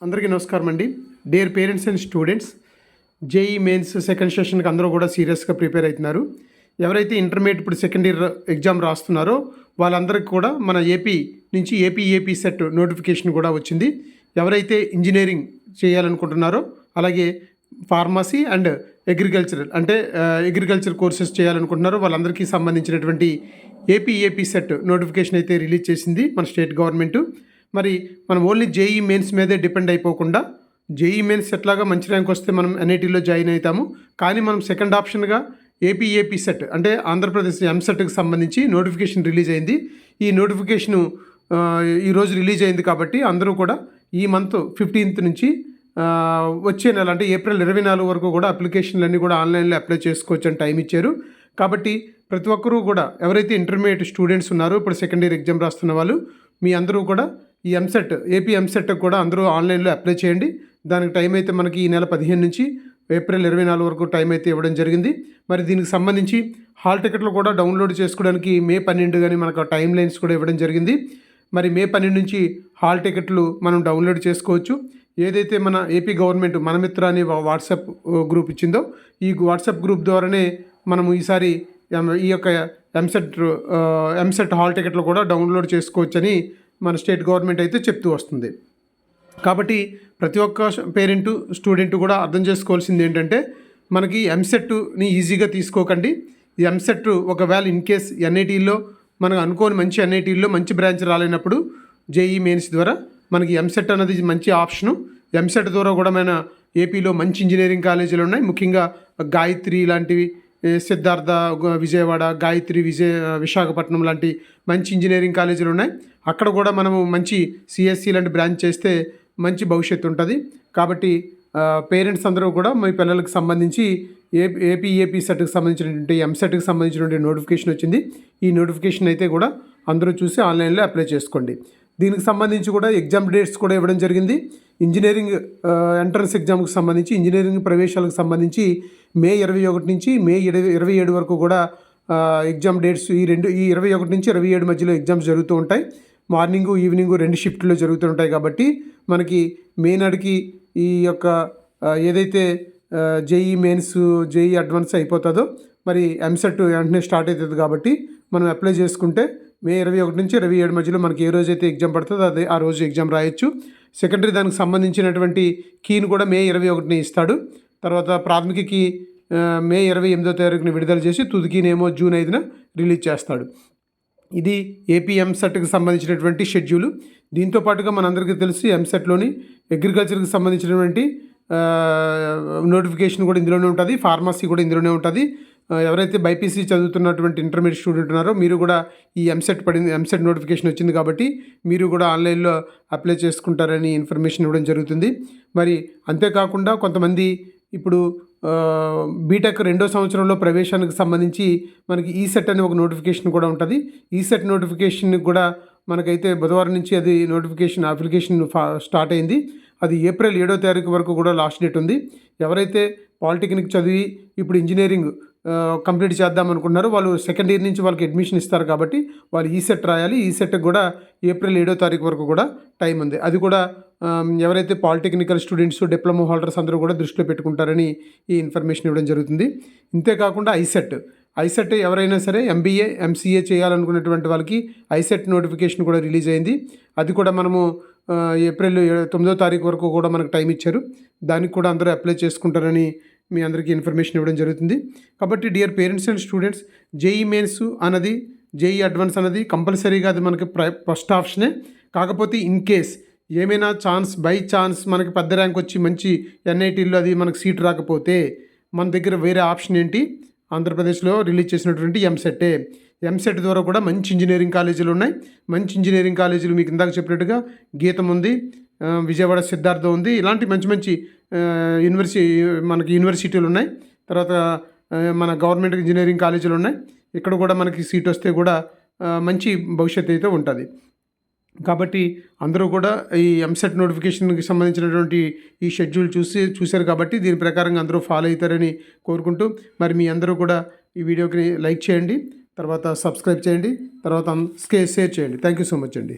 అందరికీ నమస్కారం అండి. Dear parents and students, JEE mains second సెషన్కి అందరూ కూడా సీరియస్గా ప్రిపేర్ అవుతున్నారు. ఎవరైతే ఇంటర్మీడియట్ ఇప్పుడు సెకండ్ ఇయర్ ఎగ్జామ్ రాస్తున్నారో వాళ్ళందరికీ కూడా మన ఏపీ నుంచి ఏపీ సెట్ నోటిఫికేషన్ కూడా వచ్చింది. ఎవరైతే ఇంజనీరింగ్ చేయాలనుకుంటున్నారో అలాగే ఫార్మసీ అండ్ అగ్రికల్చర్ కోర్సెస్ చేయాలనుకుంటున్నారో వాళ్ళందరికీ సంబంధించినటువంటి ఏపీ సెట్ నోటిఫికేషన్ అయితే రిలీజ్ చేసింది మన స్టేట్ గవర్నమెంట్. మరి మనం ఓన్లీ జేఈ మెయిన్స్ మీదే డిపెండ్ అయిపోకుండా జేఈ మెయిన్స్ ఎట్లాగా మంచి ర్యాంక్ వస్తే మనం ఎన్ఐటీలో జాయిన్ అవుతాము, కానీ మనం సెకండ్ ఆప్షన్గా ఏపీ సెట్ అంటే ఆంధ్రప్రదేశ్ ఎంసెట్కి సంబంధించి నోటిఫికేషన్ రిలీజ్ అయింది. ఈ నోటిఫికేషను ఈరోజు రిలీజ్ అయింది కాబట్టి అందరూ కూడా ఈ మంత్ 15th నుంచి వచ్చే నెల అంటే ఏప్రిల్ 24 వరకు కూడా అప్లికేషన్లన్నీ కూడా ఆన్లైన్లో అప్లై చేసుకోవచ్చు అని టైం ఇచ్చారు. కాబట్టి ప్రతి ఒక్కరూ కూడా ఎవరైతే ఇంటర్మీడియట్ స్టూడెంట్స్ ఉన్నారో ఇప్పుడు సెకండ్ ఇయర్ ఎగ్జామ్ రాస్తున్న వాళ్ళు మీ అందరూ కూడా ఈ ఏపీ ఎంసెట్ కూడా అందరూ ఆన్లైన్లో అప్లై చేయండి. దానికి టైం అయితే మనకి ఈ నెల 15 నుంచి ఏప్రిల్ 24 వరకు టైం అయితే ఇవ్వడం జరిగింది. మరి దీనికి సంబంధించి హాల్ టికెట్లు కూడా డౌన్లోడ్ చేసుకోవడానికి మే 12 కానీ మనకు టైం లైన్స్ కూడా ఇవ్వడం జరిగింది. మరి మే 12 నుంచి హాల్ టికెట్లు మనం డౌన్లోడ్ చేసుకోవచ్చు. ఏదైతే మన ఏపీ గవర్నమెంట్ మనమిత్ర అనే వాట్సాప్ గ్రూప్ ఇచ్చిందో ఈ వాట్సాప్ గ్రూప్ ద్వారానే మనము ఈసారి ఈ యొక్క ఎంసెట్ హాల్ టికెట్లు కూడా డౌన్లోడ్ చేసుకోవచ్చని మన స్టేట్ గవర్నమెంట్ అయితే చెప్తూ వస్తుంది. కాబట్టి ప్రతి ఒక్క పేరెంటు స్టూడెంట్ కూడా అర్థం చేసుకోవాల్సింది ఏంటంటే మనకి ఎంసెట్ని ఈజీగా తీసుకోకండి. ఈ ఎంసెట్ ఒకవేళ ఇన్ కేస్ ఎన్ఐటీల్లో మనకు అనుకోని మంచి ఎన్ఐటీల్లో మంచి బ్రాంచ్ రాలేనప్పుడు జేఈ మెయిన్స్ ద్వారా మనకి ఎంసెట్ అనేది మంచి ఆప్షను. ఎంసెట్ ద్వారా కూడా మన ఏపీలో మంచి ఇంజనీరింగ్ కాలేజీలు ఉన్నాయి. ముఖ్యంగా గాయత్రి లాంటివి, సిద్ధార్థ విజయవాడ, గాయత్రి విశాఖపట్నం లాంటి మంచి ఇంజనీరింగ్ కాలేజీలు ఉన్నాయి. అక్కడ కూడా మనము మంచి సిఎస్సి లాంటి బ్రాంచ్ చేస్తే మంచి భవిష్యత్తు ఉంటుంది. కాబట్టి పేరెంట్స్ అందరూ కూడా మీ పిల్లలకు సంబంధించి ఏపీ సెట్కి సంబంధించినటువంటి ఎంసెట్కి సంబంధించినటువంటి నోటిఫికేషన్ వచ్చింది. ఈ నోటిఫికేషన్ అయితే కూడా అందరూ చూసి ఆన్లైన్లో అప్లై చేసుకోండి. దీనికి సంబంధించి కూడా ఎగ్జామ్ డేట్స్ కూడా ఇవ్వడం జరిగింది. ఇంజనీరింగ్ ఎంట్రన్స్ ఎగ్జామ్కి సంబంధించి ఇంజనీరింగ్ ప్రవేశాలకు సంబంధించి మే 21 నుంచి మే 27 వరకు కూడా ఎగ్జామ్ డేట్స్ ఈ 21 నుంచి 27 మధ్యలో ఎగ్జామ్స్ జరుగుతూ ఉంటాయి. మార్నింగు ఈవినింగు 2 షిఫ్ట్లో జరుగుతూ ఉంటాయి. కాబట్టి మనకి మే నాటికి ఈ యొక్క ఏదైతే జేఈ మెయిన్స్ జేఈ అడ్వాన్స్ అయిపోతుందో మరి ఎంసెట్ వెంటనే స్టార్ట్ అవుతుంది. కాబట్టి మనం అప్లై చేసుకుంటే మే 21 నుంచి 27 మధ్యలో మనకి ఏ రోజైతే ఎగ్జామ్ పడుతుందో అదే ఆ రోజు ఎగ్జామ్ రాయొచ్చు. సెకండరీ దానికి సంబంధించినటువంటి కీని కూడా మే 21ని ఇస్తాడు. తర్వాత ప్రాథమిక కీ మే 28వ తారీఖున విడుదల చేసి తుదికీనేమో జూన్ 5న రిలీజ్ చేస్తాడు. ఇది ఏపీ ఎంసెట్కి సంబంధించినటువంటి షెడ్యూలు. దీంతో పాటుగా మనందరికీ తెలిసి ఎంసెట్లోని అగ్రికల్చర్కి సంబంధించినటువంటి నోటిఫికేషన్ కూడా ఇందులోనే ఉంటుంది. ఫార్మసీ కూడా ఇందులోనే ఉంటుంది. ఎవరైతే బైపీసీ చదువుతున్నటువంటి ఇంటర్మీడియట్ స్టూడెంట్ ఉన్నారో మీరు కూడా ఈ ఎంసెట్ నోటిఫికేషన్ వచ్చింది కాబట్టి మీరు కూడా ఆన్లైన్లో అప్లై చేసుకుంటారని ఇన్ఫర్మేషన్ ఇవ్వడం జరుగుతుంది. మరి అంతేకాకుండా కొంతమంది ఇప్పుడు బీటెక్ 2వ సంవత్సరంలో ప్రవేశానికి సంబంధించి మనకి ఈసెట్ అనే ఒక నోటిఫికేషన్ కూడా ఉంటుంది. ఈసెట్ నోటిఫికేషన్ కూడా మనకైతే బుధవారం నుంచి అది అప్లికేషన్ స్టార్ట్ అయింది. అది ఏప్రిల్ 7వ తారీఖు వరకు కూడా లాస్ట్ డేట్ ఉంది. ఎవరైతే పాలిటెక్నిక్ చదివి ఇప్పుడు ఇంజనీరింగ్ కంప్లీట్ చేద్దాం అనుకున్నారో వాళ్ళు సెకండ్ ఇయర్ నుంచి వాళ్ళకి అడ్మిషన్ ఇస్తారు. కాబట్టి వాళ్ళు ఈసెట్ రాయాలి. ఈసెట్కి కూడా ఏప్రిల్ 7వ తారీఖు వరకు కూడా టైం ఉంది. అది కూడా ఎవరైతే పాలిటెక్నికల్ స్టూడెంట్స్, డిప్లొమా హోల్డర్స్ అందరూ కూడా దృష్టిలో పెట్టుకుంటారని ఈ ఇన్ఫర్మేషన్ ఇవ్వడం జరుగుతుంది. ఇంతేకాకుండా ఐసెట్ ఎవరైనా సరే ఎంబీఏ ఎంసీఏ చేయాలనుకునేటువంటి వాళ్ళకి ఐసెట్ నోటిఫికేషన్ కూడా రిలీజ్ అయింది. అది కూడా మనము ఏప్రిల్ 9వ తారీఖు వరకు కూడా మనకు టైం ఇచ్చారు. దానికి కూడా అందరూ అప్లై చేసుకుంటారని మీ అందరికీ ఇన్ఫర్మేషన్ ఇవ్వడం జరుగుతుంది. కాబట్టి dear parents and students, JEE mains అన్నది జేఈ అడ్వాన్స్ అన్నది కంపల్సరీగా అది మనకి ఫస్ట్ ఆప్షనే. కాకపోతే ఇన్ కేస్ ఏమైనా బై ఛాన్స్ మనకి పెద్ద ర్యాంక్ వచ్చి మంచి ఎన్ఐటీల్లో అది మనకు సీట్ రాకపోతే మన దగ్గర వేరే ఆప్షన్ ఏంటి, ఆంధ్రప్రదేశ్లో రిలీజ్ చేసినటువంటి ఎంసెట్ ద్వారా కూడా మంచి ఇంజనీరింగ్ కాలేజీలు ఉన్నాయి. మంచి ఇంజనీరింగ్ కాలేజీలు మీకు ఇందాక చెప్పినట్టుగా గీతం ఉంది, విజయవాడ సిద్ధార్థ ఉంది. ఇలాంటి మంచి యూనివర్సిటీలు ఉన్నాయి. తర్వాత మన గవర్నమెంట్ ఇంజనీరింగ్ కాలేజీలు ఉన్నాయి. ఇక్కడ కూడా మనకి సీట్ వస్తే కూడా మంచి భవిష్యత్తు అయితే ఉంటుంది. కాబట్టి అందరూ కూడా ఈ ఎంసెట్ నోటిఫికేషన్కి సంబంధించినటువంటి ఈ షెడ్యూల్ చూశారు కాబట్టి దీని ప్రకారంగా అందరూ ఫాలో అవుతారని కోరుకుంటూ మరి మీ అందరూ కూడా ఈ వీడియోకి లైక్ చేయండి, తర్వాత సబ్స్క్రైబ్ చేయండి, తర్వాత షేర్ చేయండి. థ్యాంక్ యూ సో మచ్ అండి.